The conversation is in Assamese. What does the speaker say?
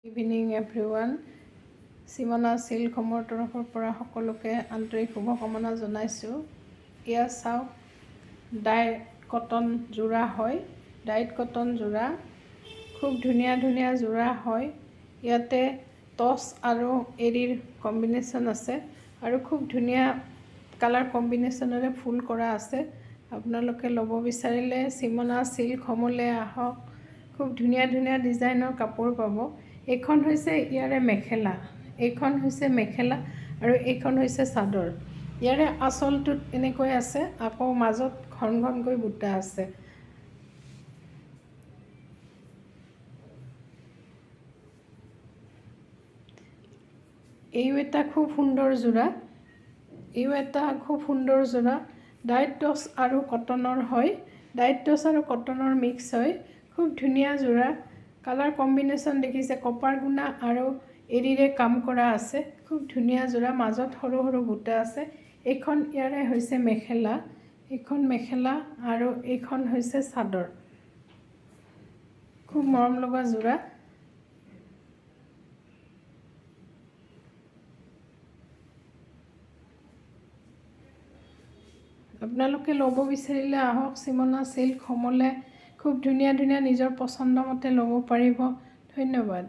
Evening everyone. চিমনা চিল্ক হোমৰ তৰফৰ পৰা সকলোকে আন্তৰিক শুভকামনা জনাইছোঁ। এয়া চাওক, ডাইট কটন যোৰা হয়। ডাইট কটন যোৰা খুব ধুনীয়া ধুনীয়া যোৰা হয়। ইয়াতে টচ আৰু এৰীৰ কম্বিনেশ্যন আছে আৰু খুব ধুনীয়া কালাৰ কম্বিনেশ্যনেৰে ফুল কৰা আছে। আপোনালোকে ল'ব বিচাৰিলে চিমনা চিল্ক হোমলৈ আহক। খুব ধুনীয়া ধুনীয়া ডিজাইনৰ কাপোৰ পাব। এইখন হৈছে ইয়াৰে মেখেলা, এইখন হৈছে মেখেলা আৰু এইখন হৈছে চাদৰ। ইয়াৰে আঁচলটোত এনেকৈ আছে, আকৌ মাজত ঘন ঘনকৈ বুটা আছে। এইও এটা খুব সুন্দৰ যোৰা, এইও এটা খুব সুন্দৰ যোৰা। ডাইট টচ আৰু কটনৰ হয়, ডাইট টচ আৰু কটনৰ মিক্স হয়। খুব ধুনীয়া যোৰা। কালাৰ কম্বিনেশ্যন দেখিছে, কপাৰ গুণা আৰু এৰীৰে কাম কৰা আছে। খুব ধুনীয়া যোৰা, মাজত সৰু সৰু বুটা আছে। এইখন ইয়াৰে হৈছে মেখেলা, এইখন মেখেলা আৰু এইখন হৈছে চাদৰ। খুব মৰম লগা যোৰা। আপোনালোকে ল'ব বিচাৰিলে আহক চিমনা চিল্ক হোমলৈ। খুব ধুনীয়া ধুনীয়া নিজৰ পচন্দ মতে ল'ব পাৰিব। ধন্যবাদ।